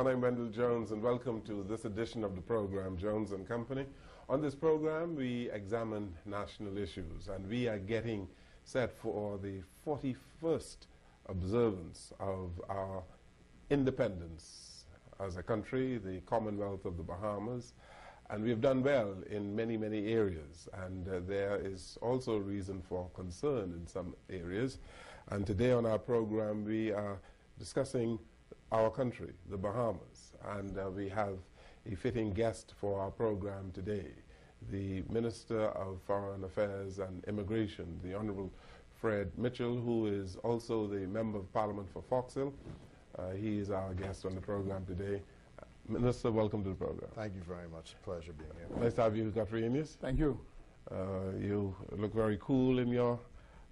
everyone, I'm Wendell Jones, and welcome to this edition of the program, Jones and Company. On this program, we examine national issues, and we are getting set for the 41st observance of our independence as a country, the Commonwealth of the Bahamas, and we've done well in many, many areas, and there is also reason for concern in some areas. And today on our program, we are discussing our country, the Bahamas, and we have a fitting guest for our program today, the Minister of Foreign Affairs and Immigration, the Honourable Fred Mitchell, who is also the Member of Parliament for Foxhill. He is our guest on the program today. Minister, welcome to the program. Thank you very much. Pleasure being here. Nice to have you, Caprianius. Thank you. You look very cool in your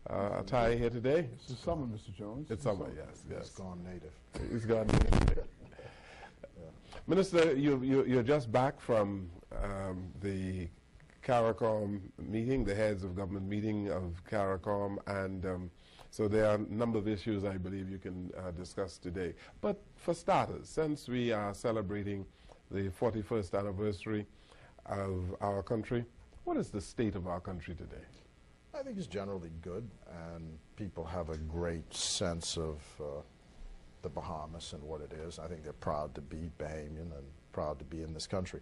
attire here today. It's the summer, Mr. Jones. It's summer, yes. It's gone native. It's gone native. Yeah. Minister, you're just back from the CARICOM meeting, the heads of government meeting of CARICOM, and so there are a number of issues I believe you can discuss today. But for starters, since we are celebrating the 41st anniversary of our country, what is the state of our country today? I think it's generally good, and people have a great sense of the Bahamas and what it is. I think they're proud to be Bahamian and proud to be in this country.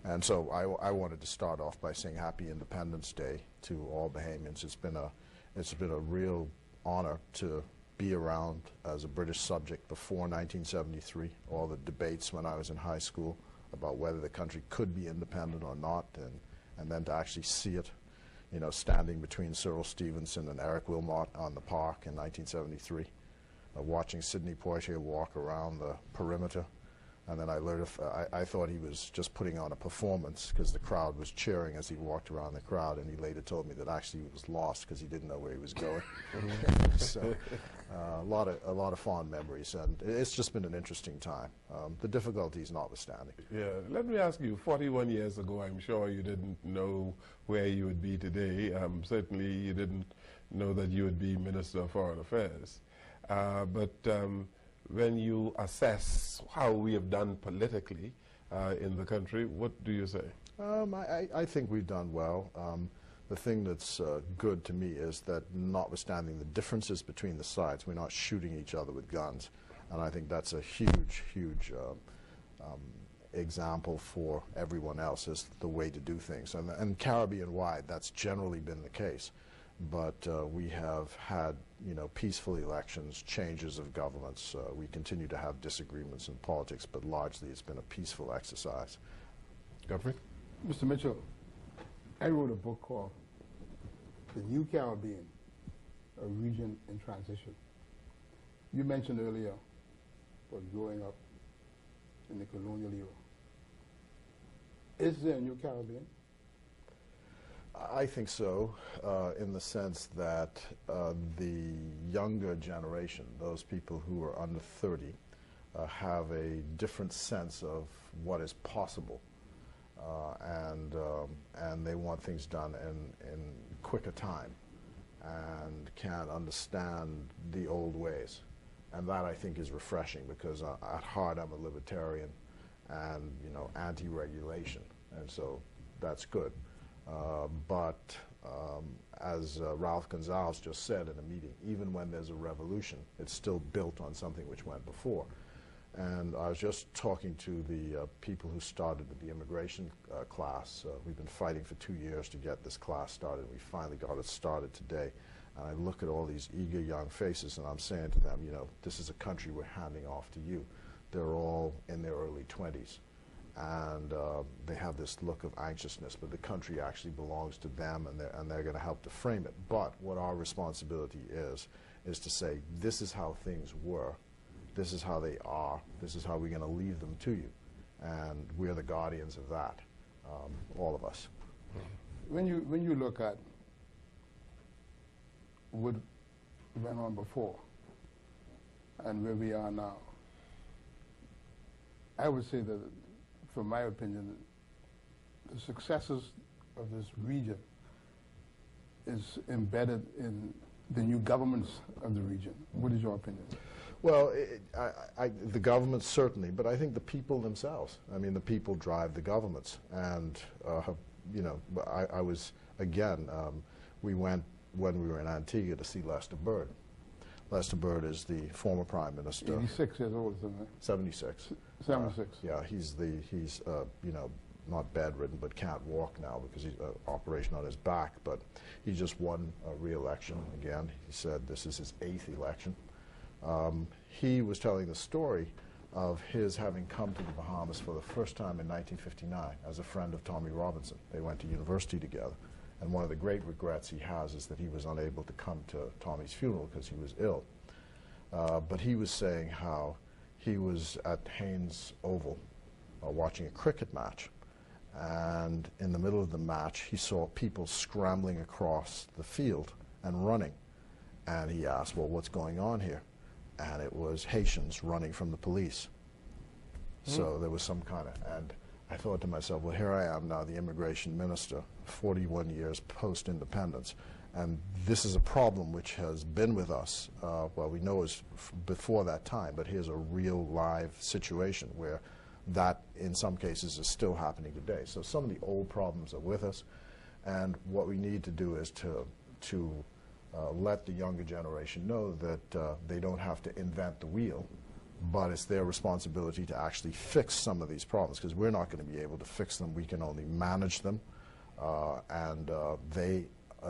And so I wanted to start off by saying Happy Independence Day to all Bahamians. It's been a real honor to be around as a British subject before 1973, all the debates when I was in high school about whether the country could be independent or not, and then to actually see it, you know, standing between Cyril Stevenson and Eric Wilmot on the park in 1973, watching Sidney Poitier walk around the perimeter. And then I learned, I thought he was just putting on a performance because the crowd was cheering as he walked around the crowd, and he later told me that actually he was lost because he didn't know where he was going. So a lot of fond memories, and it's just been an interesting time, the difficulties notwithstanding. Yeah, let me ask you, 41 years ago, I'm sure you didn't know where you would be today. Certainly you didn't know that you would be Minister of Foreign Affairs. When you assess how we have done politically in the country, what do you say? I think we've done well. The thing that's good to me is that notwithstanding the differences between the sides, we're not shooting each other with guns. And I think that's a huge, huge example for everyone else as the way to do things. And Caribbean-wide, that's generally been the case. But we have had, you know, peaceful elections, changes of governments. We continue to have disagreements in politics, but largely it's been a peaceful exercise. Godfrey? Mr. Mitchell, I wrote a book called The New Caribbean, a Region in Transition. You mentioned earlier about growing up in the colonial era. Is there a new Caribbean? I think so, in the sense that the younger generation, those people who are under 30, have a different sense of what is possible, and they want things done in quicker time, and can't understand the old ways. And that, I think, is refreshing, because at heart I'm a libertarian and, you know, anti-regulation, and so that's good. As Ralph Gonzalez just said in a meeting, even when there's a revolution, it's still built on something which went before. And I was just talking to the people who started the immigration class. We've been fighting for 2 years to get this class started. We finally got it started today. And I look at all these eager young faces, and I'm saying to them, you know, this is a country we're handing off to you. They're all in their early 20s. And they have this look of anxiousness, but the country actually belongs to them, and they're going to help to frame it. But what our responsibility is to say, this is how things were, this is how they are, this is how we're going to leave them to you, and we're the guardians of that, all of us. When you look at what went on before and where we are now, I would say that, from my opinion, the successes of this region is embedded in the new governments of the region. What is your opinion? Well, the government certainly, but I think the people themselves. I mean, the people drive the governments. And, you know, I was, again, we went when we were in Antigua to see Lester Bird. Lester Bird is the former prime minister. 86 years old, isn't he? 76. 76. Yeah, he's you know, not bedridden, but can't walk now because he's operation on his back. But he just won a re-election again. He said this is his 8th election. He was telling the story of his having come to the Bahamas for the first time in 1959 as a friend of Tommy Robinson. They went to university together. And one of the great regrets he has is that he was unable to come to Tommy's funeral because he was ill. But he was saying how he was at Haynes Oval watching a cricket match. And in the middle of the match, he saw people scrambling across the field and running. And he asked, well, what's going on here? And it was Haitians running from the police. So there was some kind of, and I thought to myself, well, here I am now, the immigration minister, 41 years post-independence, and this is a problem which has been with us, well, we know it's before that time, but here's a real live situation where that, in some cases, is still happening today. So some of the old problems are with us, and what we need to do is to let the younger generation know that they don't have to invent the wheel, but it's their responsibility to actually fix some of these problems, because we're not going to be able to fix them. We can only manage them, and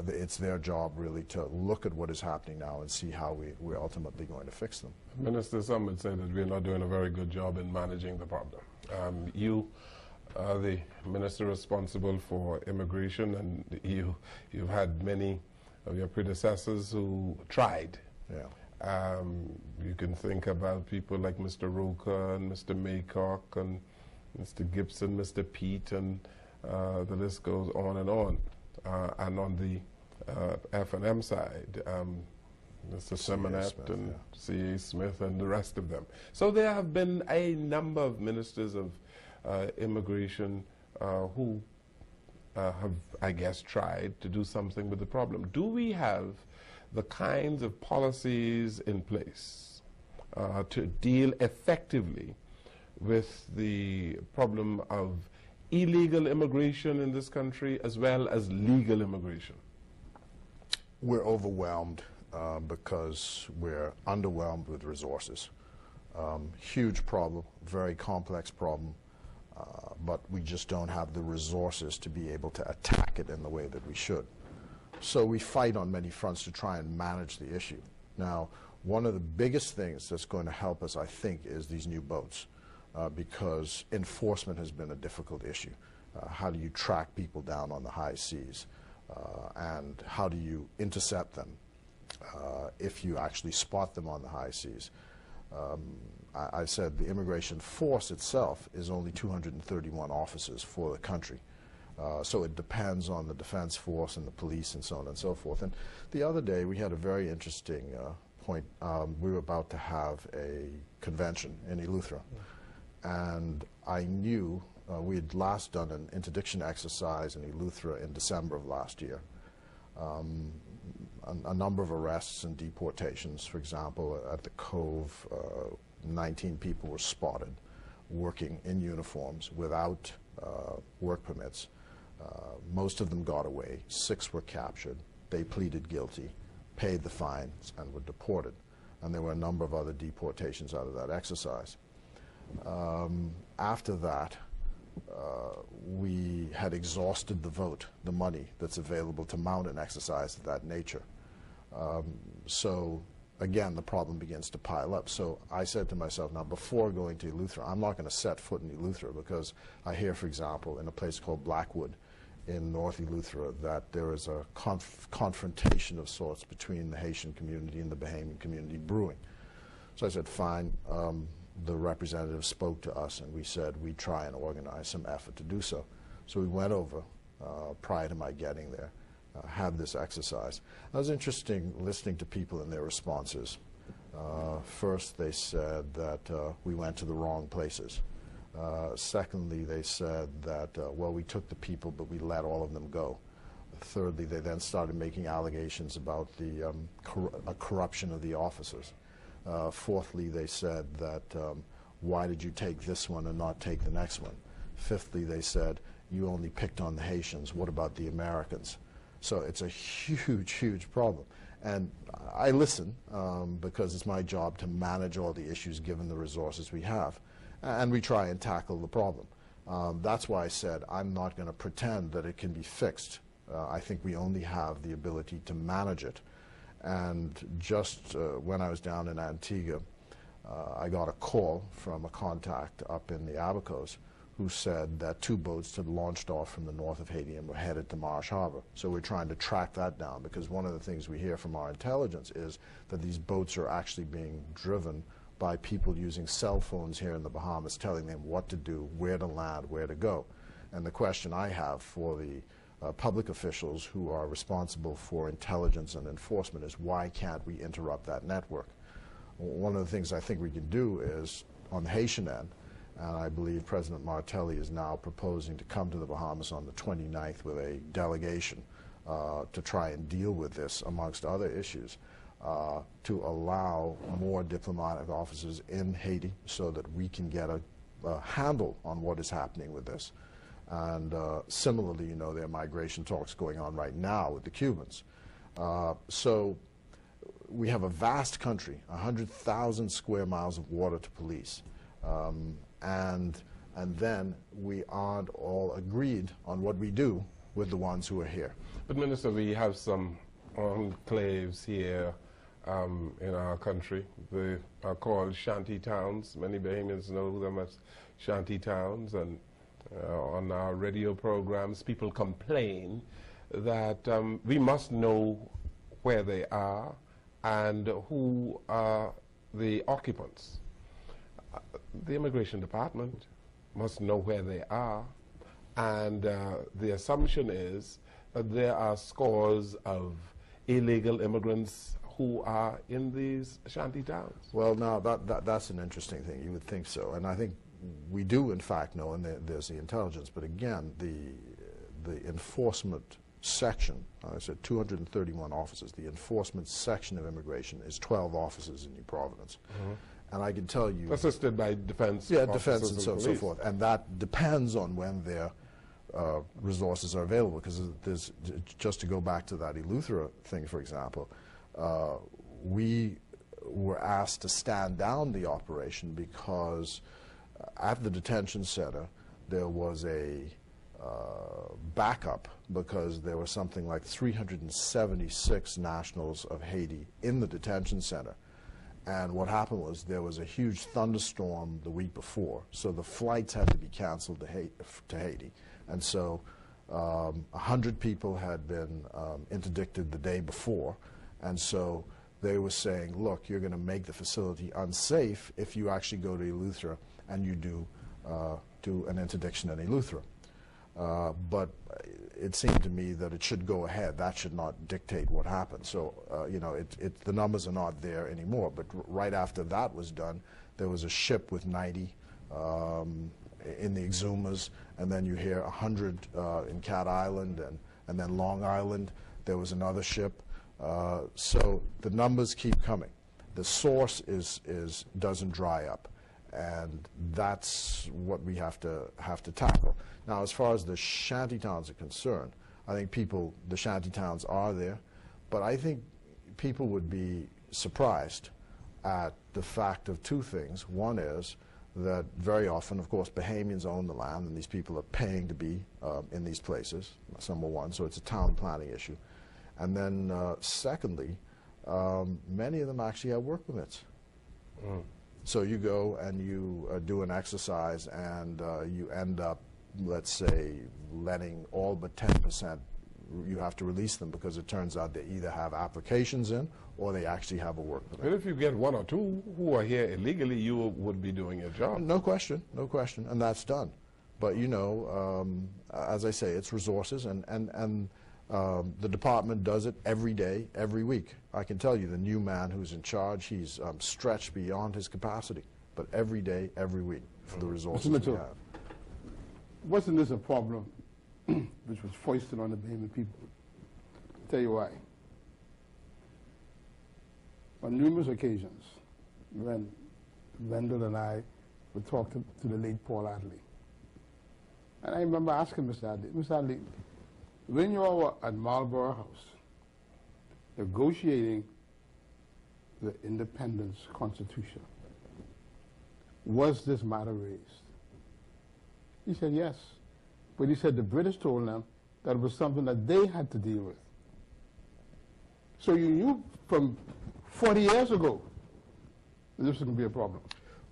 it's their job really to look at what is happening now and see how we're ultimately going to fix them. Minister, some would say that we're not doing a very good job in managing the problem. You are the minister responsible for immigration, and you've had many of your predecessors who tried. Yeah. You can think about people like Mr. Roker and Mr. Maycock and Mr. Gibson, Mr. Pete, and the list goes on. And on the F&M side, Mr. Semonette and C.A. Smith and the rest of them. So there have been a number of ministers of immigration who have, I guess, tried to do something with the problem. Do we have the kinds of policies in place to deal effectively with the problem of illegal immigration in this country as well as legal immigration? We're overwhelmed because we're underwhelmed with resources. Huge problem, very complex problem, but we just don't have the resources to be able to attack it in the way that we should. So we fight on many fronts to try and manage the issue. Now, one of the biggest things that's going to help us, I think, is these new boats, because enforcement has been a difficult issue. How do you track people down on the high seas? And how do you intercept them if you actually spot them on the high seas? I said the immigration force itself is only 231 officers for the country. So it depends on the defense force and the police and so on and so forth. And the other day we had a very interesting point. We were about to have a convention in Eleuthera. And I knew we had last done an interdiction exercise in Eleuthera in December of last year. A number of arrests and deportations. For example, at the Cove, 19 people were spotted working in uniforms without work permits. Most of them got away. 6 were captured. They pleaded guilty, paid the fines, and were deported. And there were a number of other deportations out of that exercise. After that, we had exhausted the vote, the money that's available to mount an exercise of that nature. So again, the problem begins to pile up. So I said to myself, now before going to Eleuthera, I'm not going to set foot in Eleuthera, because I hear, for example, in a place called Blackwood in North Eleuthera, that there is a confrontation of sorts between the Haitian community and the Bahamian community brewing. So I said, fine. The representative spoke to us, and we said we'd try and organize some effort to do so. So we went over prior to my getting there, had this exercise. It was interesting listening to people and their responses. First, they said that we went to the wrong places. Secondly, they said that, well, we took the people, but we let all of them go. Thirdly, they then started making allegations about the corruption of the officers. Fourthly, they said that why did you take this one and not take the next one? Fifthly, they said you only picked on the Haitians. What about the Americans? So it's a huge, huge problem. And I listen because it's my job to manage all the issues given the resources we have. And we try and tackle the problem. That's why I said I'm not going to pretend that it can be fixed. I think we only have the ability to manage it. And just when I was down in Antigua, I got a call from a contact up in the Abacos who said that 2 boats had launched off from the north of Haiti and were headed to Marsh Harbor. So we're trying to track that down, because one of the things we hear from our intelligence is that these boats are actually being driven by people using cell phones here in the Bahamas, telling them what to do, where to land, where to go. And the question I have for the public officials who are responsible for intelligence and enforcement is, why can't we interrupt that network? One of the things I think we can do is, on the Haitian end, and I believe President Martelly is now proposing to come to the Bahamas on the 29th with a delegation to try and deal with this, amongst other issues, to allow more diplomatic officers in Haiti so that we can get a handle on what is happening with this. And similarly, you know, there are migration talks going on right now with the Cubans. So we have a vast country, 100,000 square miles of water to police. And then we aren't all agreed on what we do with the ones who are here. But Minister, we have some enclaves here in our country. They are called shanty towns. Many Bahamians know them as shanty towns, and on our radio programs people complain that we must know where they are and who are the occupants. The Immigration Department must know where they are, and the assumption is that there are scores of illegal immigrants who are in these shanty towns. Well, now that's an interesting thing. You would think so, and I think we do in fact know, and there's the intelligence. But again, the enforcement section, I said 231 officers. The enforcement section of immigration is 12 officers in New Providence. Mm-hmm. And I can tell you, assisted by defense, defense and so forth, and that depends on when their resources are available. Because there's, just to go back to that Eleuthera thing, for example, we were asked to stand down the operation because at the detention center there was a backup, because there was something like 376 nationals of Haiti in the detention center. And what happened was there was a huge thunderstorm the week before, so the flights had to be canceled to Haiti. And so 100 people had been interdicted the day before, and so they were saying, look, you're going to make the facility unsafe if you actually go to Eleuthera and you do an interdiction in Eleuthera. But it seemed to me that it should go ahead. That should not dictate what happened. So, you know, the numbers are not there anymore. But right after that was done, there was a ship with 90 in the Exumas, and then you hear 100 in Cat Island, and then Long Island. There was another ship. So the numbers keep coming. The source doesn't dry up. And that's what we have to tackle. Now, as far as the shanty towns are concerned, I think the shanty towns are there, but I think people would be surprised at the fact of 2 things. One is that very often, of course, Bahamians own the land, and these people are paying to be in these places, number one, so it's a town planning issue. And then secondly, many of them actually have work permits. Mm. So you go and you do an exercise, and you end up, let's say, letting all but 10%, you have to release them, because it turns out they either have applications in or they actually have a work permit. But if you get 1 or 2 who are here illegally, you would be doing your job. No question, no question, and that's done. But, you know, as I say, it's resources, and the department does it every day, every week. I can tell you the new man who's in charge, he's stretched beyond his capacity, but every day, every week, for the resources we have. Wasn't this a problem which was foisted on the Bahamian people? I'll tell you why. On numerous occasions, when Wendell and I would talk to the late Paul Adley. And I remember asking Mr. Adley, when you all were at Marlborough House negotiating the Independence Constitution, was this matter raised? He said yes. But he said the British told them that it was something that they had to deal with. So you knew from 40 years ago that this was going to be a problem.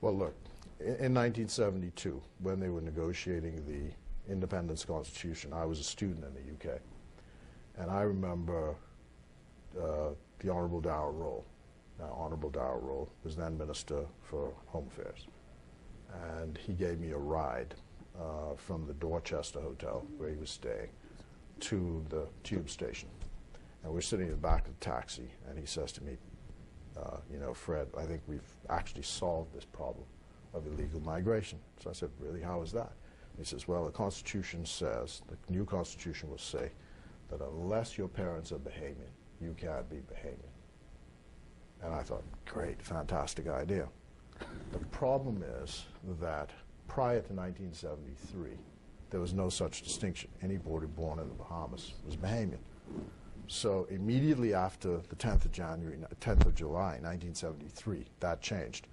Well, look, in 1972, when they were negotiating the Independence Constitution, I was a student in the UK. And I remember the Honourable Darrell Roll. Now, Honourable Darrell Roll was then Minister for Home Affairs. And he gave me a ride from the Dorchester Hotel, where he was staying, to the tube station. And we're sitting in the back of the taxi, and he says to me, you know, Fred, I think we've actually solved this problem of illegal migration. So I said, really, how is that? He says, well, the Constitution says, the new Constitution will say that unless your parents are Bahamian, you can't be Bahamian. And I thought, great, fantastic idea. The problem is that prior to 1973, there was no such distinction. Anybody born in the Bahamas was Bahamian. So immediately after the 10th of July, 1973, that changed.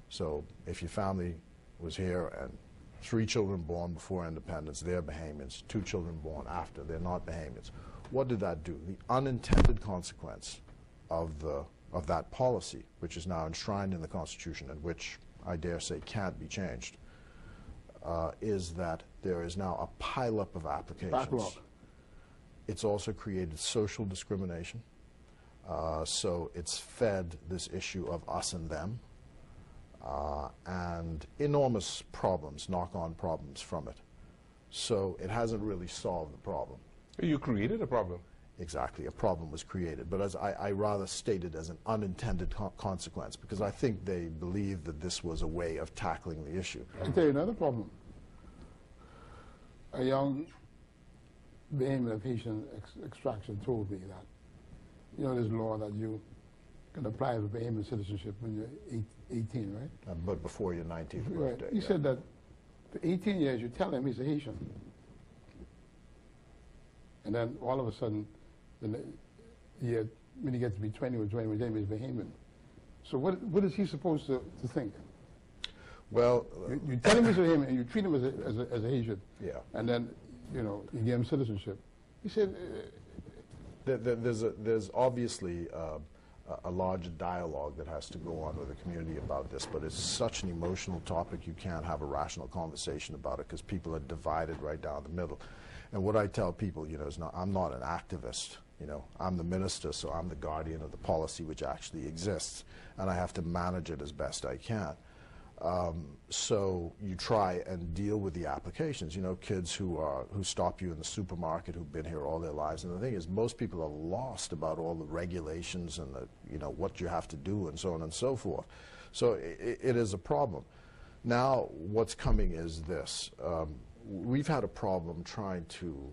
So if your family was here and 3 children born before independence, they're Bahamians. 2 children born after, they're not Bahamians. What did that do? The unintended consequence of that policy, which is now enshrined in the Constitution and which I dare say can't be changed, is that there is now a pileup of applications. Backlog. It's also created social discrimination. So it's fed this issue of us and them, and enormous problems, knock-on problems from it. So it hasn't really solved the problem. You created a problem. Exactly, a problem was created. But as I rather stated as an unintended consequence, because I think they believed that this was a way of tackling the issue. I'll tell you another problem. A young Bahamian of Haitian extraction told me that, you know, there's law that you can apply for Bahamian citizenship when you're 18, right? But before your 19th Right. birthday. He said that for 18 years you tell him he's a Haitian. And then all of a sudden, when he gets to be 20 or 21, he's Bahamian. So what is he supposed to think? Well, you tell him he's a Bahamian and you treat him as a Haitian. Yeah. And then, you know, you give him citizenship. He said... There's obviously a larger dialogue that has to go on with the community about this, but it's such an emotional topic you can't have a rational conversation about it because people are divided right down the middle. And what I tell people, you know, is I'm not an activist. You know, I'm the minister, so I'm the guardian of the policy which actually exists, and I have to manage it as best I can. So you try and deal with the applications. You know, kids who stop you in the supermarket who've been here all their lives. And the thing is, most people are lost about all the regulations and what you have to do and so on and so forth. So it is a problem. Now, what's coming is this. We've had a problem trying to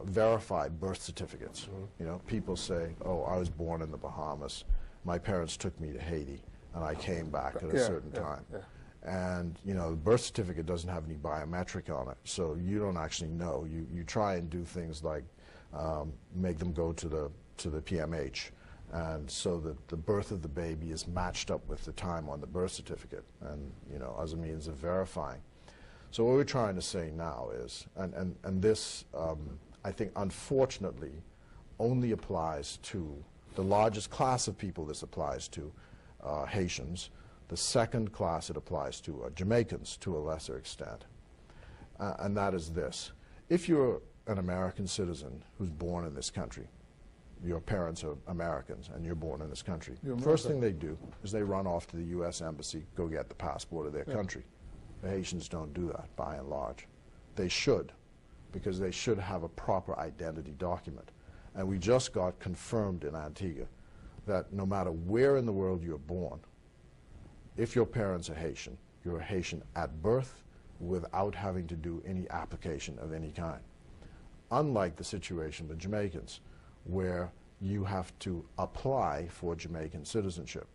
verify birth certificates. Mm-hmm. You know, people say, "Oh, I was born in the Bahamas. My parents took me to Haiti." And I came back at a certain time. Yeah. And, you know, the birth certificate doesn't have any biometric on it, so you don't actually know. You try and do things like make them go to the PMH, and so that the birth of the baby is matched up with the time on the birth certificate, and, you know, as a means of verifying. So what we're trying to say now is, and this, I think, unfortunately, only applies to the largest class of people this applies to, Haitians. The second class it applies to are Jamaicans to a lesser extent. And that is this. If you're an American citizen who's born in this country, your parents are Americans and you're born in this country, first thing they do is they run off to the U.S. Embassy, go get the passport of their country. The Haitians don't do that, by and large. They should, because they should have a proper identity document. And we just got confirmed in Antigua that no matter where in the world you're born, if your parents are Haitian, you're a Haitian at birth without having to do any application of any kind. Unlike the situation with Jamaicans, where you have to apply for Jamaican citizenship.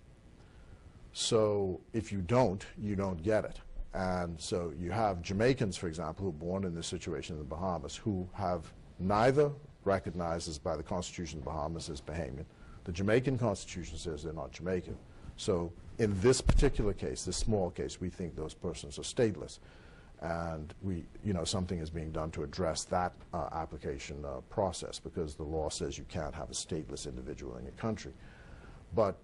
So if you don't get it. And so you have Jamaicans, for example, who are born in this situation in the Bahamas, who have neither recognized as by the Constitution of the Bahamas as Bahamian. The Jamaican Constitution says they're not Jamaican. So in this particular case, this small case, we think those persons are stateless. And something is being done to address that application process, because the law says you can't have a stateless individual in your country. But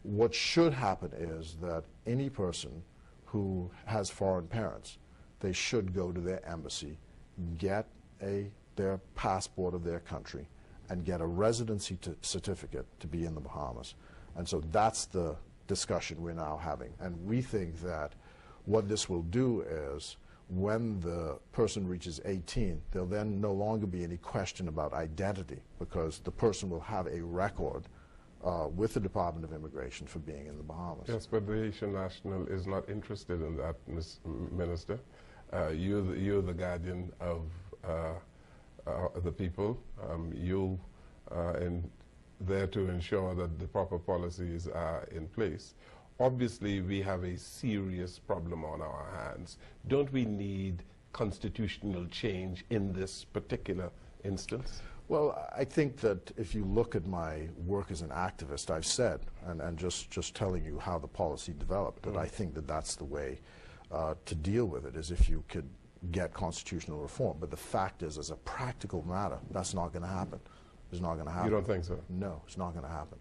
what should happen is that any person who has foreign parents, they should go to their embassy, get their passport of their country, and get a residency certificate to be in the Bahamas. And so that's the discussion we're now having. And we think that what this will do is, when the person reaches 18, there'll then no longer be any question about identity, because the person will have a record with the Department of Immigration for being in the Bahamas. Yes, but the Haitian national is not interested in that, Minister. You're the guardian of the people. You are there to ensure that the proper policies are in place. Obviously, we have a serious problem on our hands. Don't we need constitutional change in this particular instance? Well, I think that if you look at my work as an activist, I've said, and just telling you how the policy developed, that I think that that's the way to deal with it, is if you could get constitutional reform. But the fact is, as a practical matter, that's not going to happen. It's not going to happen. You don't think so? No, it's not going to happen.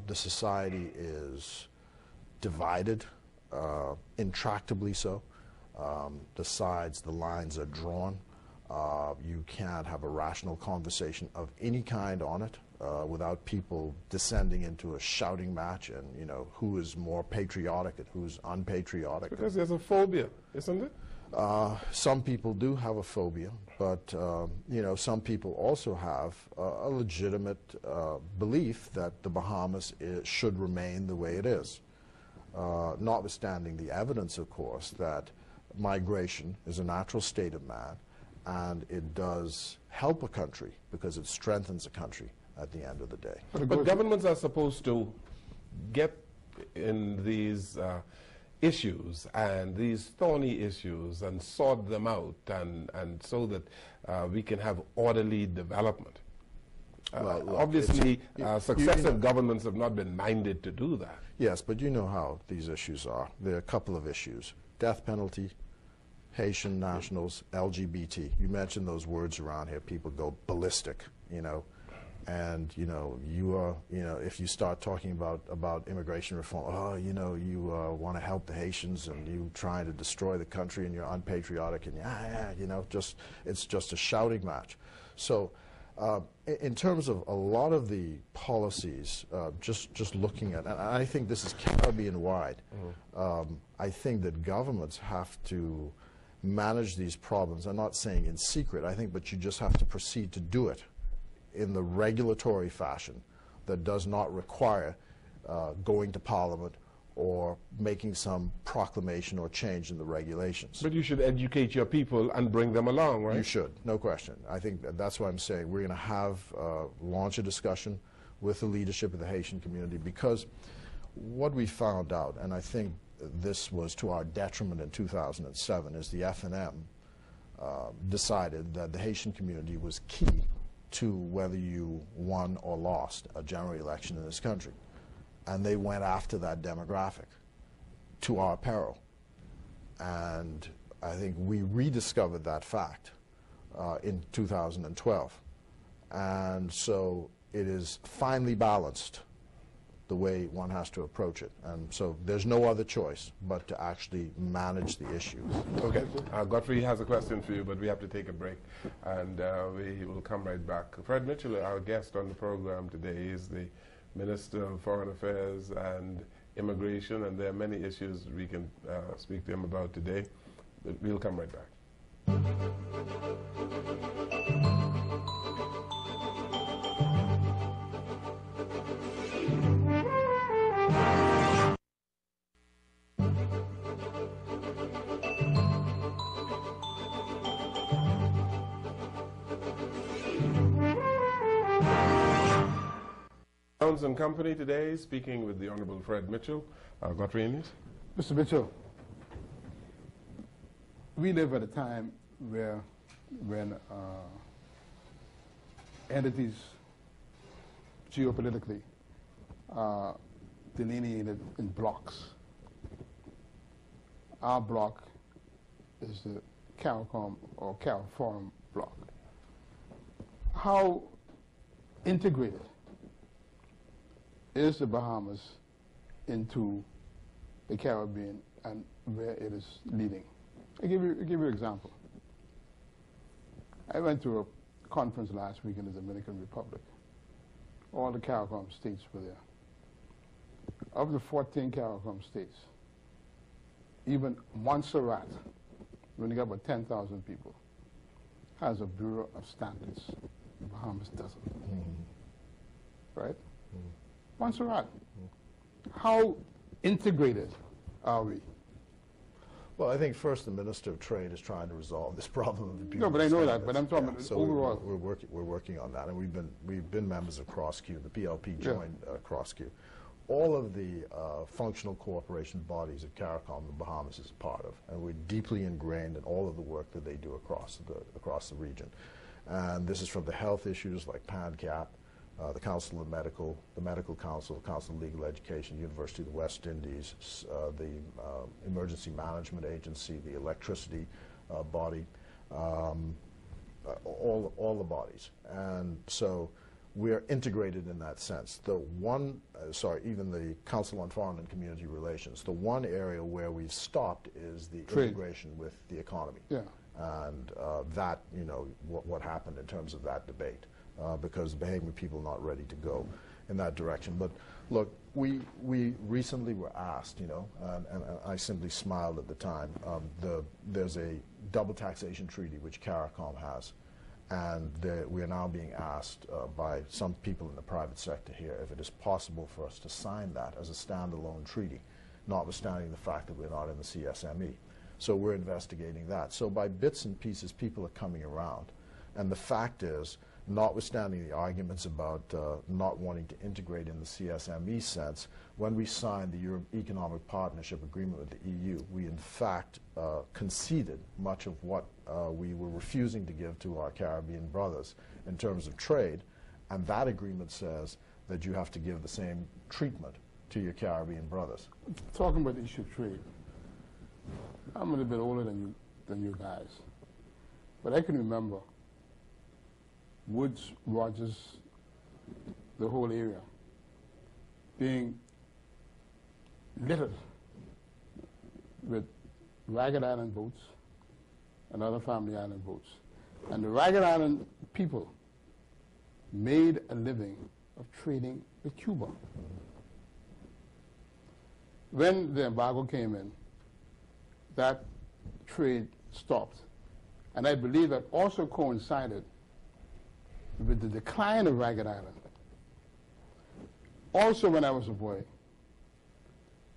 The society is divided, intractably so. The lines are drawn. You can't have a rational conversation of any kind on it without people descending into a shouting match and, who is more patriotic and who's unpatriotic. Because there's a phobia, isn't it? Some people do have a phobia, but some people also have a legitimate belief that the Bahamas should remain the way it is. Notwithstanding the evidence, of course, that migration is a natural state of man, and it does help a country because it strengthens a country at the end of the day. But governments are supposed to get in these issues and these thorny issues and sort them out, and so that we can have orderly development. Obviously, successive governments have not been minded to do that. Yes, but you know how these issues are. There are a couple of issues. Death penalty, Haitian nationals, LGBT. You mentioned those words around here, people go ballistic, and if you start talking about immigration reform, you want to help the Haitians and you trying to destroy the country and you're unpatriotic and it's just a shouting match. So in terms of a lot of the policies, just looking at, and I think this is Caribbean-wide, I think that governments have to manage these problems. I'm not saying in secret, but you just have to proceed to do it in the regulatory fashion that does not require going to Parliament or making some proclamation or change in the regulations. But you should educate your people and bring them along, right? You should, no question. I think that's why I'm saying we're going to launch a discussion with the leadership of the Haitian community, because what we found out, and I think this was to our detriment in 2007, is the FNM decided that the Haitian community was key to whether you won or lost a general election in this country. And they went after that demographic to our peril. And I think we rediscovered that fact in 2012. And so it is finely balanced the way one has to approach it. And so there's no other choice but to actually manage the issues. Okay. Godfrey has a question for you, but we have to take a break. And we will come right back. Fred Mitchell, our guest on the program today, is the Minister of Foreign Affairs and Immigration, and there are many issues we can speak to him about today. But we'll come right back. Jones and Company today, speaking with the Honourable Fred Mitchell. Gotrenis. Mr. Mitchell, we live at a time when entities geopolitically are delineated in blocks. Our block is the CARICOM or CARIFORUM block. How integrated is the Bahamas into the Caribbean and where it is leading? I'll give you an example. I went to a conference last week in the Dominican Republic. All the CARICOM states were there. Of the 14 CARICOM states, even Montserrat, when you got about 10,000 people, has a Bureau of Standards. The Bahamas doesn't. Right? Montserrat. How integrated are we? Well, I think first the Minister of Trade is trying to resolve this problem of the Bureau. No, but I know that. But I'm talking about so overall. We're working on that, and we've been members of CrossQ. The PLP joined CrossQ. All of the functional cooperation bodies of CARICOM, the Bahamas is a part of, and we're deeply ingrained in all of the work that they do across the region. And this is from the health issues like PANCAP, the Council of Medical, the Medical Council, the Council of Legal Education, University of the West Indies, the Emergency Management Agency, the electricity body, all the bodies. And so we're integrated in that sense. The one, even the Council on Foreign and Community Relations, the one area where we've stopped is the integration with the economy. Yeah. And that, what happened in terms of that debate. Because the Bahamian people are not ready to go in that direction. But look, we recently were asked, and I simply smiled at the time. There's a double taxation treaty which CARICOM has, and we are now being asked by some people in the private sector here if it is possible for us to sign that as a standalone treaty, notwithstanding the fact that we're not in the CSME. So we're investigating that. So by bits and pieces, people are coming around. And the fact is, notwithstanding the arguments about not wanting to integrate in the CSME sense, when we signed the Economic Partnership Agreement with the EU, we in fact conceded much of what we were refusing to give to our Caribbean brothers in terms of trade, and that agreement says that you have to give the same treatment to your Caribbean brothers. Talking about the issue of trade, I'm a little bit older than you guys, but I can remember Woods, Rogers, the whole area being littered with Ragged Island boats and other family island boats. And the Ragged Island people made a living of trading with Cuba. When the embargo came in, that trade stopped. And I believe that also coincided with the decline of Ragged Island. Also, when I was a boy,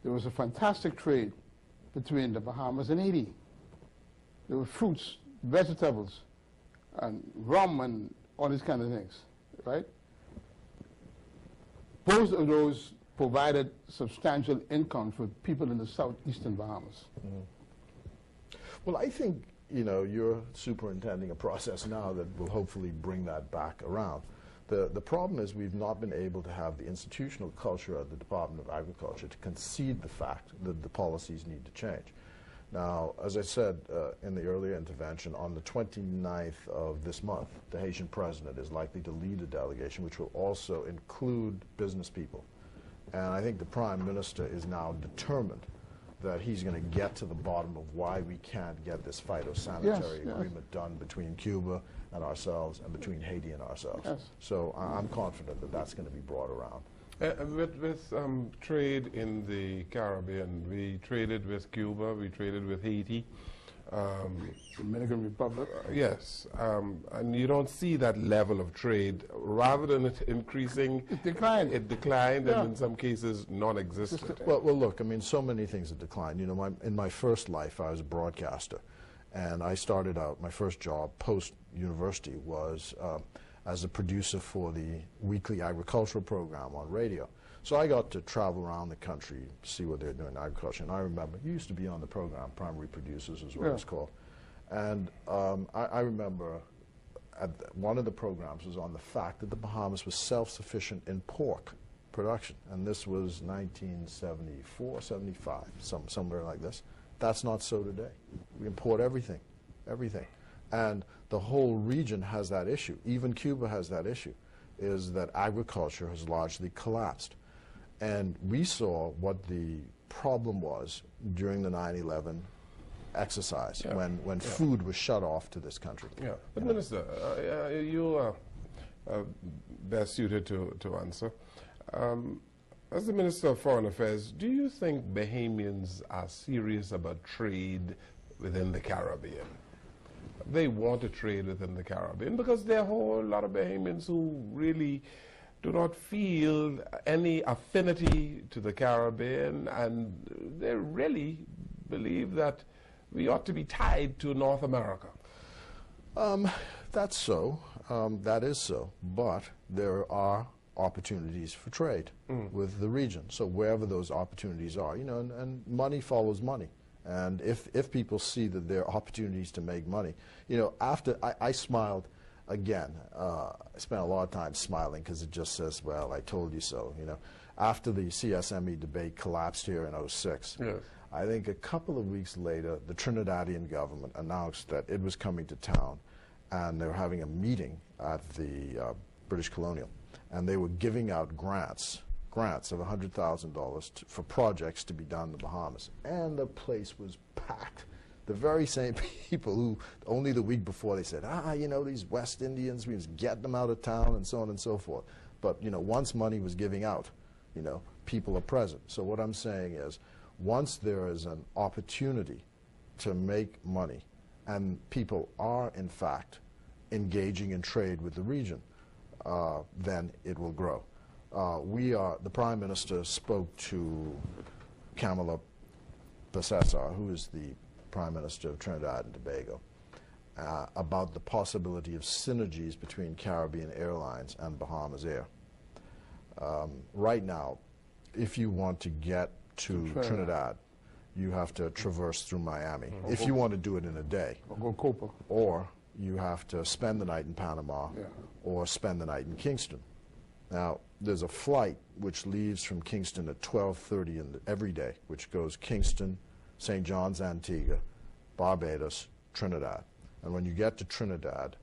there was a fantastic trade between the Bahamas and Haiti. There were fruits, vegetables, and rum and all these kind of things, right? Both of those provided substantial income for people in the southeastern Bahamas. Well, I think you're superintending a process now that will hopefully bring that back around. The problem is we've not been able to have the institutional culture of the Department of Agriculture to concede the fact that the policies need to change. Now, as I said in the earlier intervention, on the 29th of this month, the Haitian president is likely to lead a delegation which will also include business people. And I think the Prime Minister is now determined that he's going to get to the bottom of why we can't get this phytosanitary agreement done between Cuba and ourselves and between Haiti and ourselves. So I'm confident that that's going to be brought around. With trade in the Caribbean, we traded with Cuba, we traded with Haiti. Dominican Republic? Yes, and you don't see that level of trade. Rather than it increasing, it declined. It declined, and in some cases, non-existent. Well, look, I mean, so many things have declined. In my first life, I was a broadcaster, and I started out, my first job post-university was as a producer for the weekly agricultural program on radio. So I got to travel around the country, see what they're doing in agriculture. And I remember, you used to be on the program, Primary Producers is what it's called. And I remember one of the programs was on the fact that the Bahamas was self-sufficient in pork production. And this was 1974, 75, somewhere like this. That's not so today. We import everything, everything. And the whole region has that issue. Even Cuba has that issue, is that agriculture has largely collapsed. And we saw what the problem was during the 9/11 exercise, when food was shut off to this country. Yeah, but Minister, you are best suited to answer. As the Minister of Foreign Affairs, do you think Bahamians are serious about trade within the Caribbean? They want to trade within the Caribbean because there are a whole lot of Bahamians who really do not feel any affinity to the Caribbean, and they really believe that we ought to be tied to North America. That's so. That is so. But there are opportunities for trade with the region. So wherever those opportunities are, you know, and money follows money. And if people see that there are opportunities to make money, you know, after I smiled again. I spent a lot of time smiling because it just says, well, I told you so, you know. After the CSME debate collapsed here in '06, I think a couple of weeks later, the Trinidadian government announced that it was coming to town, and they were having a meeting at the British Colonial, and they were giving out grants of $100,000 for projects to be done in the Bahamas, and the place was packed. The very same people who only the week before they said, you know, these West Indians, we just get them out of town and so on and so forth. But, you know, once money was giving out, you know, people are present. So what I'm saying is, once there is an opportunity to make money, and people are, in fact, engaging in trade with the region, then it will grow. The Prime Minister spoke to Kamala Besessar, who is the Prime Minister of Trinidad and Tobago, about the possibility of synergies between Caribbean Airlines and Bahamas Air. Right now, if you want to get to Trinidad, you have to traverse through Miami. If you want to do it in a day. Or go Copa. Or you have to spend the night in Panama or spend the night in Kingston. Now, there's a flight which leaves from Kingston at 12:30 every day, which goes Kingston, St. John's, Antigua, Barbados, Trinidad. And when you get to Trinidad,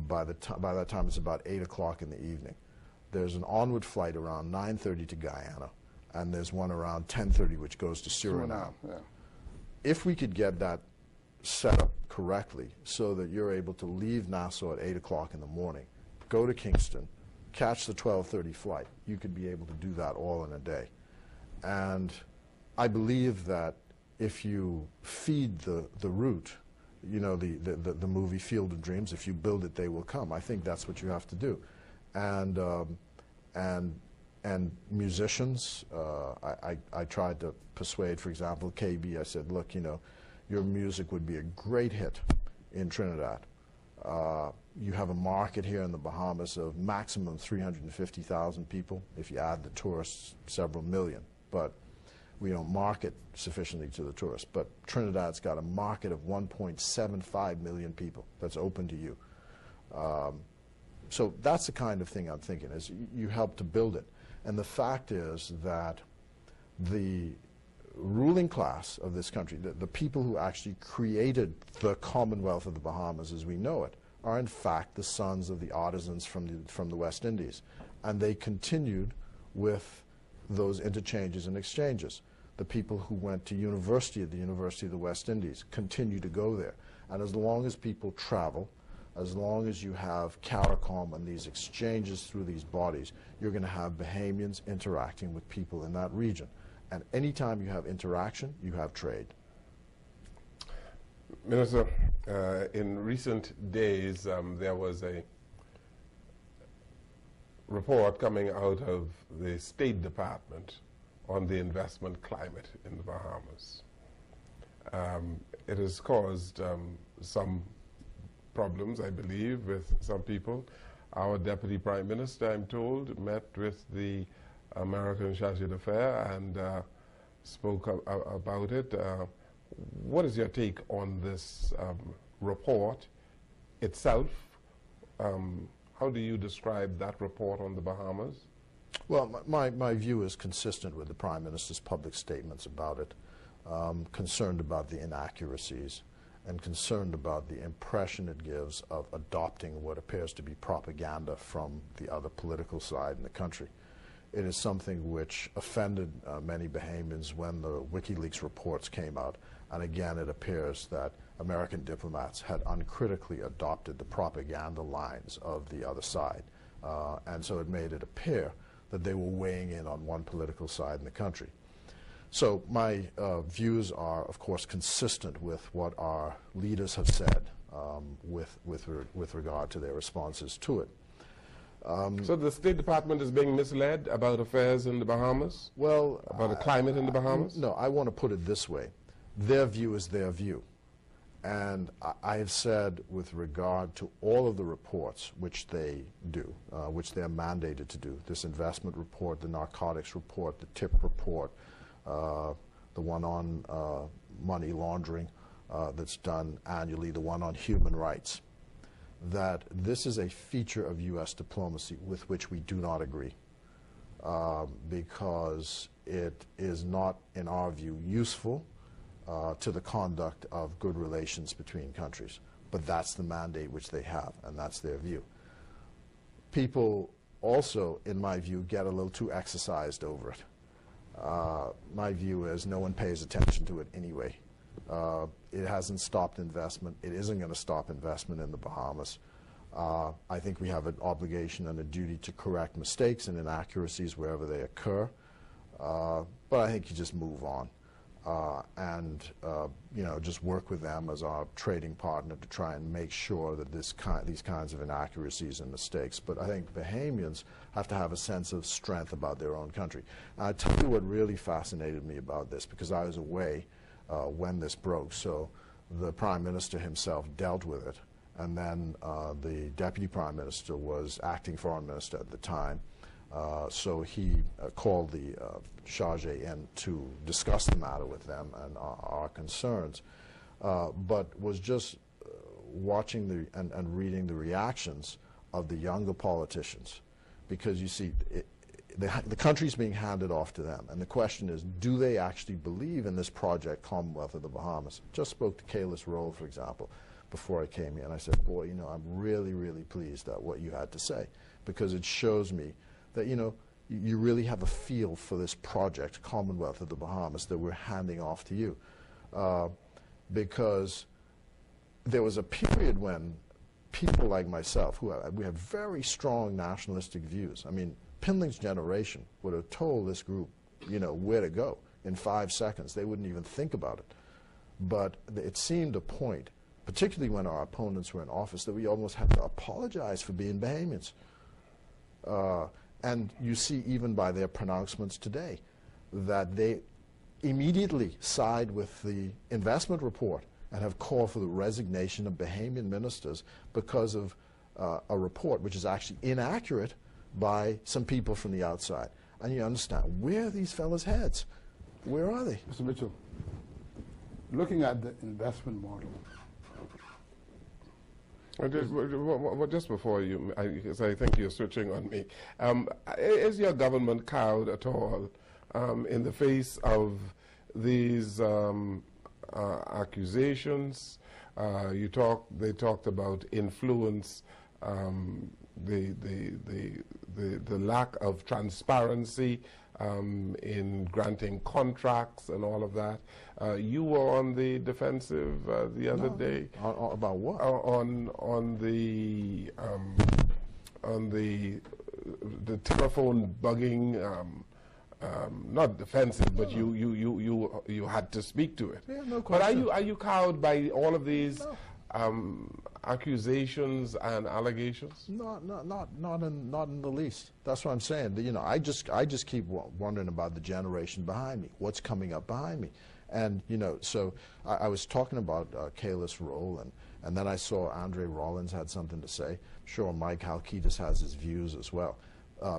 by that time it's about 8 o'clock in the evening. There's an onward flight around 9:30 to Guyana, and there's one around 10:30 which goes to Suriname. If we could get that set up correctly so that you're able to leave Nassau at 8 o'clock in the morning, go to Kingston, catch the 12:30 flight, you could be able to do that all in a day. And I believe that if you feed the route, you know, the movie Field of Dreams, if you build it, they will come. I think that's what you have to do. And musicians, I tried to persuade, for example, KB. I said, look, you know, your music would be a great hit in Trinidad. You have a market here in the Bahamas of maximum 350,000 people. If you add the tourists, several million. But we don't market sufficiently to the tourists. But Trinidad's got a market of 1.75 million people that's open to you. So that's the kind of thing I'm thinking, is you help to build it. And the fact is that the ruling class of this country, the people who actually created the Commonwealth of the Bahamas as we know it, are in fact the sons of the artisans from the West Indies. And they continued with those interchanges and exchanges. The people who went to university at the University of the West Indies continue to go there. And as long as people travel, as long as you have CARICOM and these exchanges through these bodies, you're going to have Bahamians interacting with people in that region. And anytime you have interaction, you have trade. Minister, in recent days, there was a report coming out of the State Department on the investment climate in the Bahamas. It has caused some problems, I believe, with some people. Our Deputy Prime Minister, I'm told, met with the American charge d'affaires and spoke about it. What is your take on this report itself? How do you describe that report on the Bahamas? Well, my view is consistent with the Prime Minister's public statements about it, concerned about the inaccuracies and concerned about the impression it gives of adopting what appears to be propaganda from the other political side in the country. It is something which offended many Bahamians when the WikiLeaks reports came out. And again, it appears that American diplomats had uncritically adopted the propaganda lines of the other side. And so it made it appear that they were weighing in on one political side in the country. So my views are, of course, consistent with what our leaders have said with regard to their responses to it. So the State Department is being misled about affairs in the Bahamas? Well, about the climate in the Bahamas? No, I want to put it this way. Their view is their view. And I have said with regard to all of the reports which they do, which they're mandated to do, this investment report, the narcotics report, the TIP report, the one on money laundering that's done annually, the one on human rights, that this is a feature of U.S. diplomacy with which we do not agree because it is not, in our view, useful to the conduct of good relations between countries. But that's the mandate which they have, and that's their view. People also, in my view, get a little too exercised over it. My view is no one pays attention to it anyway. It hasn't stopped investment. It isn't going to stop investment in the Bahamas. I think we have an obligation and a duty to correct mistakes and inaccuracies wherever they occur. But I think you just move on and you know, just work with them as our trading partner to try and make sure that these kinds of inaccuracies and mistakes. But I think Bahamians have to have a sense of strength about their own country. And I'll tell you what really fascinated me about this, because I was away when this broke. So the Prime Minister himself dealt with it, and then the Deputy Prime Minister was acting Foreign Minister at the time. So he called the charge in to discuss the matter with them and our concerns, but was just watching and reading the reactions of the younger politicians, because you see, the country's being handed off to them, and the question is, do they actually believe in this project, Commonwealth of the Bahamas? Just spoke to Kaylis Roll, for example, before I came here, and I said, boy, you know, I'm really, really pleased at what you had to say, because it shows me that, you know, you really have a feel for this project, Commonwealth of the Bahamas, that we're handing off to you. Because there was a period when people like myself, we have very strong nationalistic views. I mean, Pinling's generation would have told this group, you know, where to go in 5 seconds. They wouldn't even think about it. But it seemed a point, particularly when our opponents were in office, that we almost had to apologize for being Bahamians. And you see, even by their pronouncements today, that they immediately side with the investment report and have called for the resignation of Bahamian ministers because of a report which is actually inaccurate by some people from the outside. And you understand, where are these fellas' heads? Where are they? Mr. Mitchell, looking at the investment model, just before you, because I think you're switching on me, is your government cowed at all in the face of these accusations? They talked about influence, the lack of transparency in granting contracts and all of that. You were on the defensive the other day. About what? On the telephone bugging. Not defensive, but you had to speak to it. Yeah, no question. But are you cowed by all of these accusations and allegations? Not in the least. That's what I'm saying. You know, I just keep wondering about the generation behind me. What's coming up behind me? And you know, so I was talking about Kaylis Roll And then I saw Andre Rollins had something to say. Sure, Mike Halkitis has his views as well.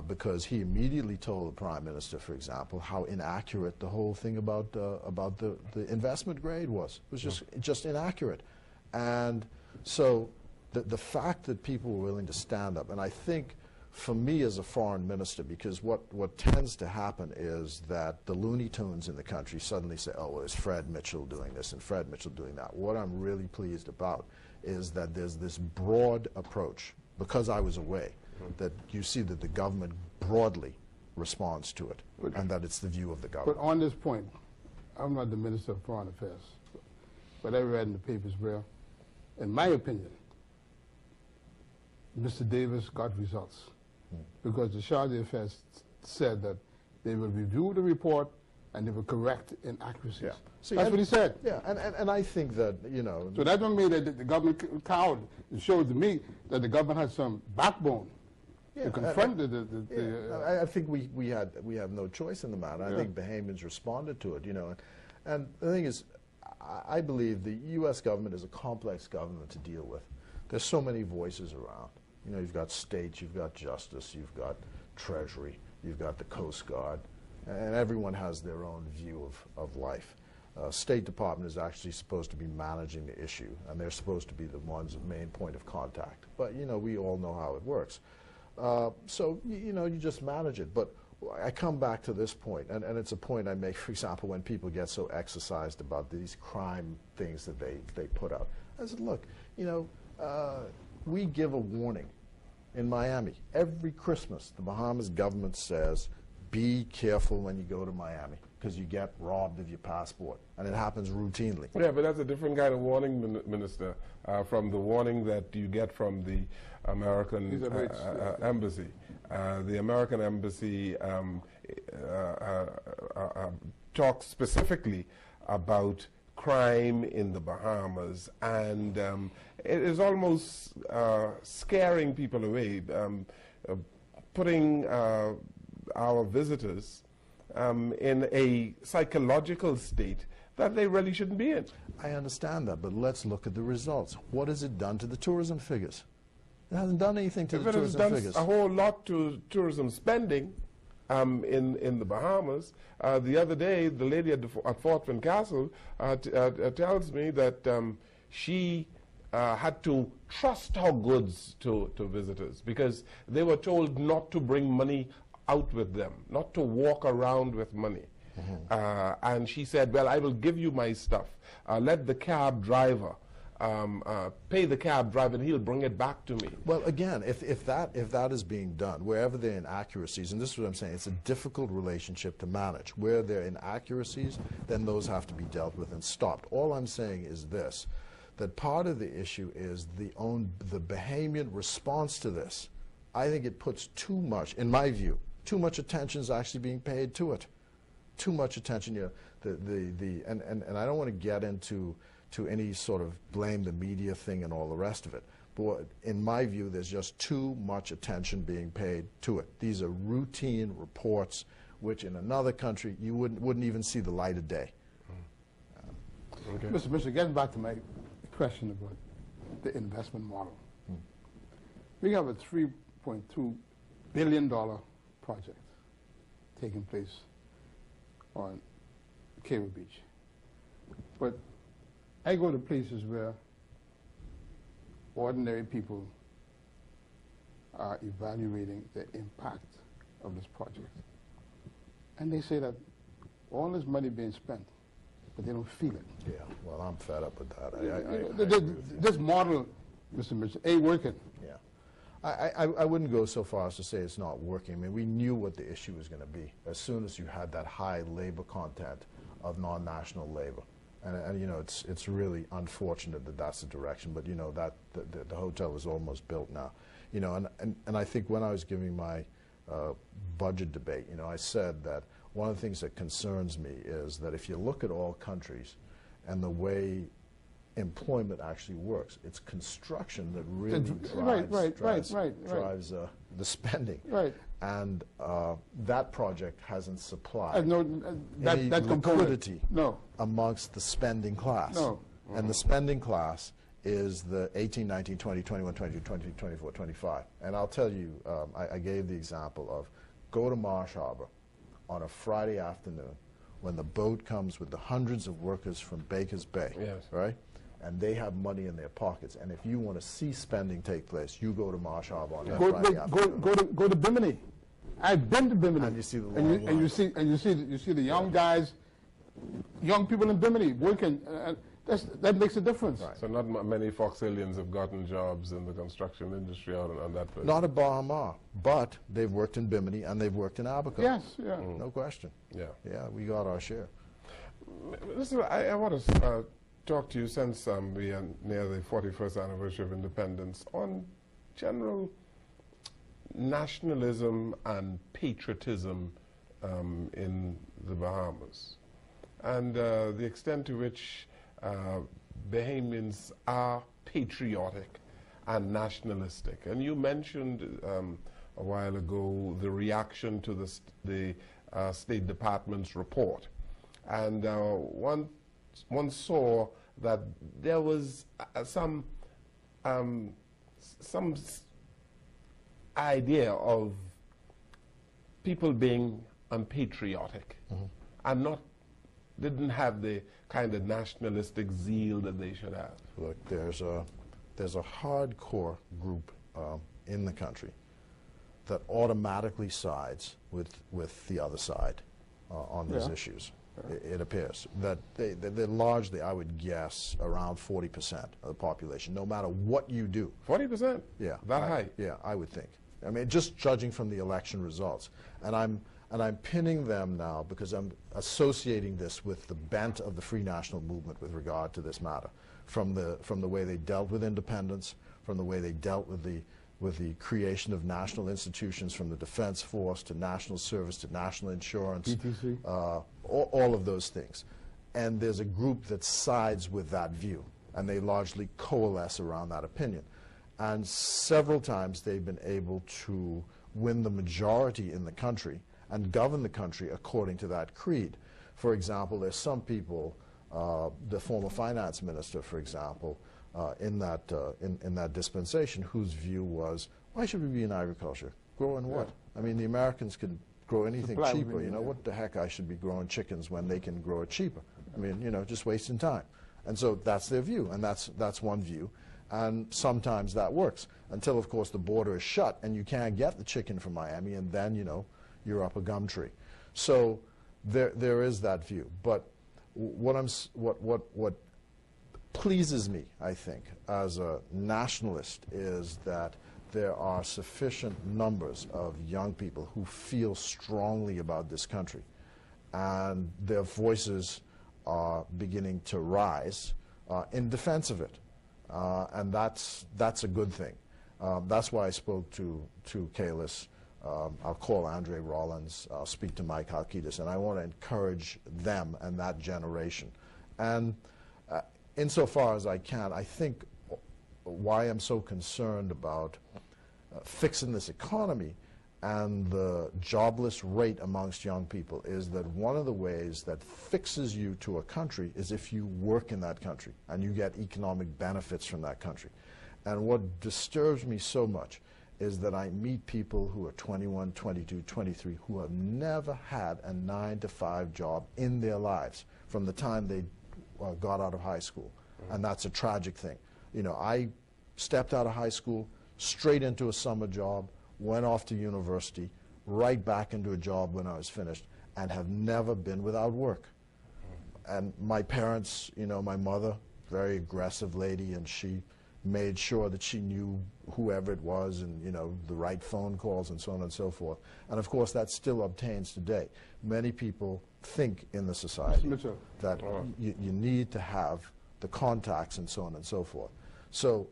Because he immediately told the Prime Minister, for example, how inaccurate the whole thing about the investment grade was. It was just inaccurate. And so the fact that people were willing to stand up, and I think for me as a foreign minister, because what tends to happen is that the Looney Tunes in the country suddenly say, oh, well, it's Fred Mitchell doing this and Fred Mitchell doing that. What I'm really pleased about is that there's this broad approach, because I was away, that you see that the government broadly responds to it, and that it's the view of the government. But on this point, I'm not the Minister of Foreign Affairs, but I read in the papers where, in my opinion, Mr. Davis got results, because the Charge d'Affaires said that they will review the report and they will correct inaccuracies. Yeah. See, that's what he said. Yeah, and I think that, you know... So that don't mean that the government cowed. It showed to me that the government had some backbone to confront I think we have no choice in the matter. I think Bahamians responded to it, you know. And the thing is, I believe the U.S. government is a complex government to deal with. There's so many voices around. You know, you've got states, you've got justice, you've got Treasury, you've got the Coast Guard, and everyone has their own view of life. State Department is actually supposed to be managing the issue, and they're supposed to be the ones of main point of contact. But, you know, we all know how it works. So, you know, you just manage it. But I come back to this point, and it's a point I make, for example, when people get so exercised about these crime things that they put out. I said, look, you know, we give a warning in Miami. Every Christmas, the Bahamas government says, be careful when you go to Miami, because you get robbed of your passport, and it happens routinely. Yeah, but that's a different kind of warning, Minister, from the warning that you get from the American embassy. The American embassy talks specifically about crime in the Bahamas, and it is almost scaring people away, putting our visitors in a psychological state that they really shouldn't be in. I understand that, but let's look at the results. What has it done to the tourism figures? It hasn't done anything to the tourism figures. It has done a whole lot to tourism spending in the Bahamas. The other day, the lady at Fort Wayne Castle tells me that she had to trust her goods to visitors, because they were told not to bring money out with them, not to walk around with money. And she said, well, I will give you my stuff. Let the cab driver pay the cab driver, and he'll bring it back to me. Well, again, if that is being done, wherever there are inaccuracies, and this is what I'm saying, it's a difficult relationship to manage. Where there are inaccuracies, then those have to be dealt with and stopped. All I'm saying is this, that part of the issue is the Bahamian response to this. I think it puts too much, in my view, too much attention is actually being paid to it. Too much attention, you know, and I don't want to get into any sort of blame the media thing and all the rest of it. But in my view, there's just too much attention being paid to it. These are routine reports, which in another country you wouldn't even see the light of day. Okay. Mr. Getting back to my question about the investment model. We have a $3.2 billion project taking place on Cable Beach. But I go to places where ordinary people are evaluating the impact of this project. And they say that all this money being spent, but they don't feel it. Yeah, well, I'm fed up with that. This model, Mr. Mitchell, ain't working. Yeah. I wouldn't go so far as to say it's not working. I mean, we knew what the issue was going to be as soon as you had that high labor content of non-national labor. And you know, it's really unfortunate that that's the direction, but you know, that the hotel is almost built now. You know, and I think when I was giving my budget debate, you know, I said that one of the things that concerns me is that if you look at all countries and the way employment actually works, it's construction that really drives the spending. Right. And that project hasn't supplied that liquidity no. amongst the spending class. No. And the spending class is the 18, 19, 20, 21, 22, 23, 24, 25. And I'll tell you, I gave the example of go to Marsh Harbor on a Friday afternoon when the boat comes with the hundreds of workers from Baker's Bay, yes, right? And they have money in their pockets. And if you want to see spending take place, you go to Marsh Harbor on that Friday afternoon. Go to Bimini. I've been to Bimini. And you see the and you see the young guys, young people in Bimini working. That makes a difference. Right. So not many Foxalians have gotten jobs in the construction industry on that place. Not at Bahamas, but they've worked in Bimini and they've worked in Albuquerque. Yes, yeah. No question. Yeah. Yeah, we got our share. Listen, I want to talk to you since we are near the 41st anniversary of independence on general nationalism and patriotism in the Bahamas, and the extent to which Bahamians are patriotic and nationalistic. And you mentioned a while ago the reaction to the State Department's report, and one saw that there was some idea of people being unpatriotic and didn't have the kind of nationalistic zeal that they should have. Look, there's a hardcore group in the country that automatically sides with the other side on these issues. It appears that they're largely, I would guess, around 40% of the population, no matter what you do. 40%? Yeah. That high? Yeah, I would think. I mean, just judging from the election results. And I'm pinning them now because I'm associating this with the bent of the Free National Movement with regard to this matter, from the way they dealt with independence, from the way they dealt with the creation of national institutions, from the Defense Force to national service to national insurance, all of those things. And there's a group that sides with that view, and they largely coalesce around that opinion. And several times they've been able to win the majority in the country and govern the country according to that creed. For example, there's some people, the former finance minister, for example, in that dispensation, whose view was, why should we be in agriculture? Growing what? I mean, the Americans could grow anything cheaper. You know, what the heck I should be growing chickens when they can grow it cheaper? I mean, you know, just wasting time. And so that's their view, and that's one view. And sometimes that works, until, of course, the border is shut and you can't get the chicken from Miami, and then, you know, you're up a gum tree. So there is that view. But what pleases me, I think, as a nationalist is that there are sufficient numbers of young people who feel strongly about this country, and their voices are beginning to rise in defense of it. And that's a good thing. That's why I spoke to Kalis. I'll call Andre Rollins. I'll speak to Mike Halkitis, and I want to encourage them and that generation. And insofar as I can, I think why I'm so concerned about fixing this economy and the jobless rate amongst young people is that one of the ways that fixes you to a country is if you work in that country and you get economic benefits from that country. And what disturbs me so much is that I meet people who are 21, 22, 23 who have never had a 9-to-5 job in their lives from the time they got out of high school. And that's a tragic thing. You know, I stepped out of high school, straight into a summer job, went off to university, right back into a job when I was finished, and have never been without work. And my parents, you know, my mother, very aggressive lady, and she made sure that she knew whoever it was and, you know, the right phone calls and so on and so forth. And of course that still obtains today. Many people think in the society that you need to have the contacts and so on and so forth. So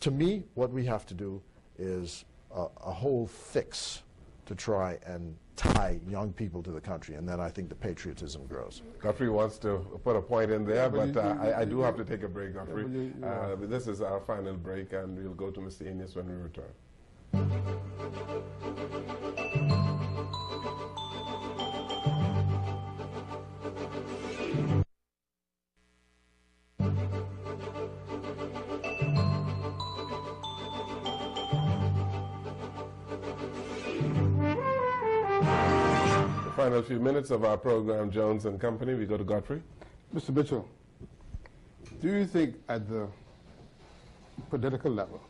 to me, what we have to do is a whole fix to try and tie young people to the country, and then I think the patriotism grows. Godfrey wants to put a point in there, but I do have to take a break, Godfrey. This is our final break, and we'll go to Mr. Innes when we return. final few minutes of our program, Jones and Company. We go to Godfrey. Mr. Mitchell, do you think at the political level,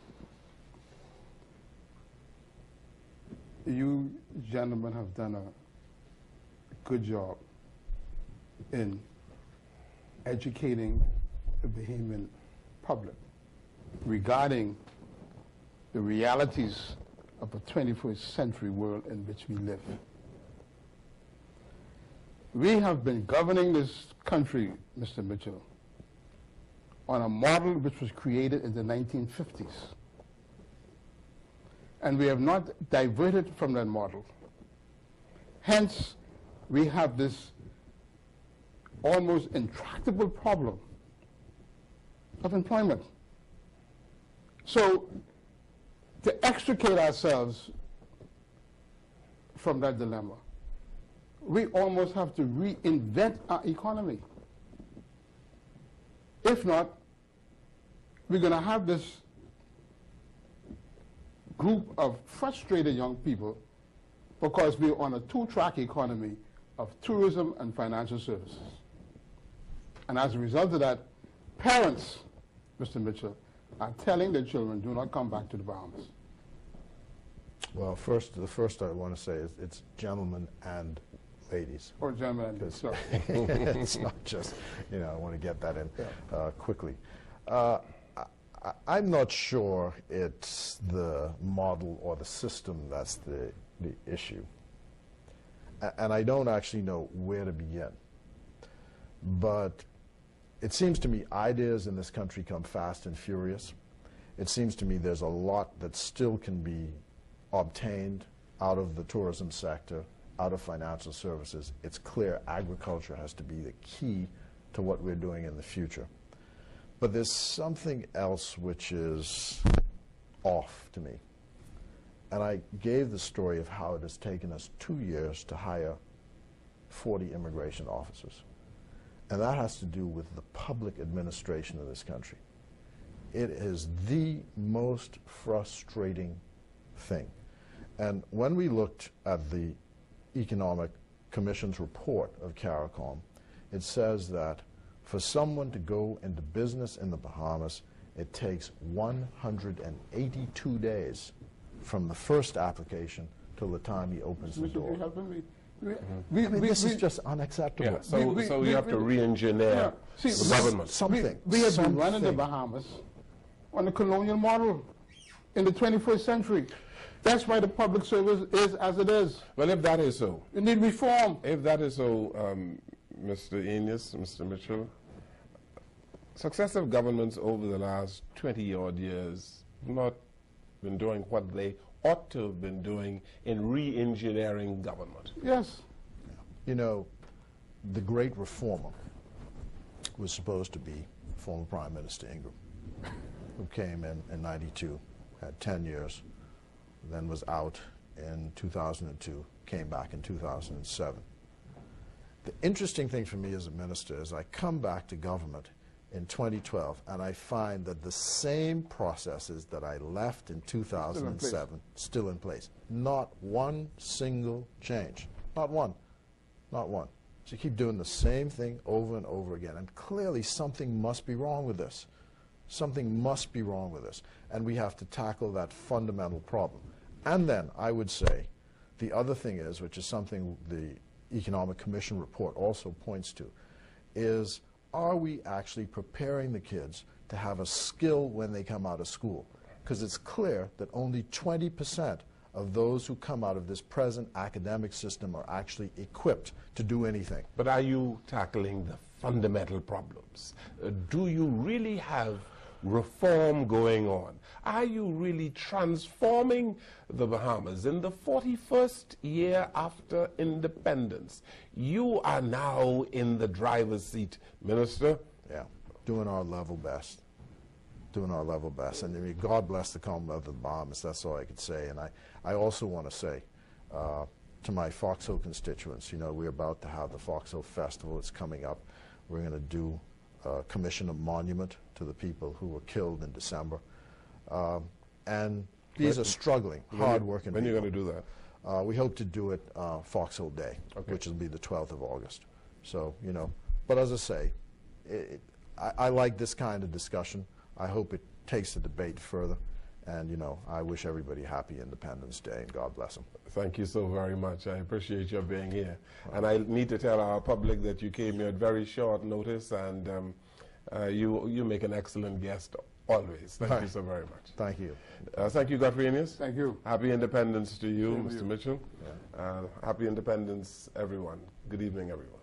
you gentlemen have done a good job in educating the Bahamian public regarding the realities of a 21st century world in which we live? We have been governing this country, Mr. Mitchell, on a model which was created in the 1950s. And we have not diverted from that model. Hence, we have this almost intractable problem of employment. So, to extricate ourselves from that dilemma, we almost have to reinvent our economy. If not, we're going to have this group of frustrated young people because we're on a two-track economy of tourism and financial services. And as a result of that, parents, Mr. Mitchell, are telling their children, do not come back to the Bahamas. Well, the first I want to say is it's gentlemen and ladies. Or gentlemen, sorry. It's not just, I want to get that in quickly. I'm not sure it's the model or the system that's the issue. And I don't actually know where to begin. But it seems to me ideas in this country come fast and furious. It seems to me there's a lot that still can be obtained out of the tourism sector, out of financial services. It's clear agriculture has to be the key to what we're doing in the future. But there's something else which is off to me. And I gave the story of how it has taken us 2 years to hire 40 immigration officers. And that has to do with the public administration of this country. It is the most frustrating thing. And when we looked at the Economic Commission's report of CARICOM, it says that for someone to go into business in the Bahamas, it takes 182 days from the first application till the time he opens the door. This is just unacceptable. Yeah, so you have to re-engineer the government. We have been running the Bahamas on the colonial model in the 21st century. That's why the public service is as it is. Well, if that is so. It needs reform. If that is so, Mr. Enos, Mr. Mitchell, successive governments over the last 20-odd years have not been doing what they ought to have been doing in re-engineering government. Yes. The great reformer was supposed to be former Prime Minister Ingram, who came in 92, had 10 years, then was out in 2002, came back in 2007. The interesting thing for me as a minister is I come back to government in 2012 and I find that the same processes that I left in 2007 still in place. Not one single change. Not one. Not one. So you keep doing the same thing over and over again. And clearly something must be wrong with this. Something must be wrong with this. And we have to tackle that fundamental problem. And then I would say the other thing is, which is something the Economic Commission report also points to, is are we actually preparing the kids to have a skill when they come out of school? Because it's clear that only 20% of those who come out of this present academic system are actually equipped to do anything. But are you tackling the fundamental problems? Do you really have reform going on? Are you really transforming the Bahamas? In the 41st year after independence, you are now in the driver's seat, Minister. Yeah, doing our level best. Doing our level best. And I mean, God bless the Commonwealth of the Bahamas, that's all I could say. And I also want to say to my Foxhole constituents, we're about to have the Foxhole Festival. It's coming up. We're going to commission a monument to the people who were killed in December. And These are struggling, hard-working When are you people. going to do that? We hope to do it Foxhole Day, Okay. which will be the 12th of August. So, you know, but as I say, I like this kind of discussion. I hope it takes the debate further. And, you know, I wish everybody happy Independence Day, and God bless them. Thank you so very much. I appreciate your being here. And I need to tell our public that you came here at very short notice, and you make an excellent guest always. Thank you so very much. Thank you. Thank you, Godfrenius. Thank you. Happy Independence to you, Same to Mr. you. Mitchell. Happy Independence, everyone. Good evening, everyone.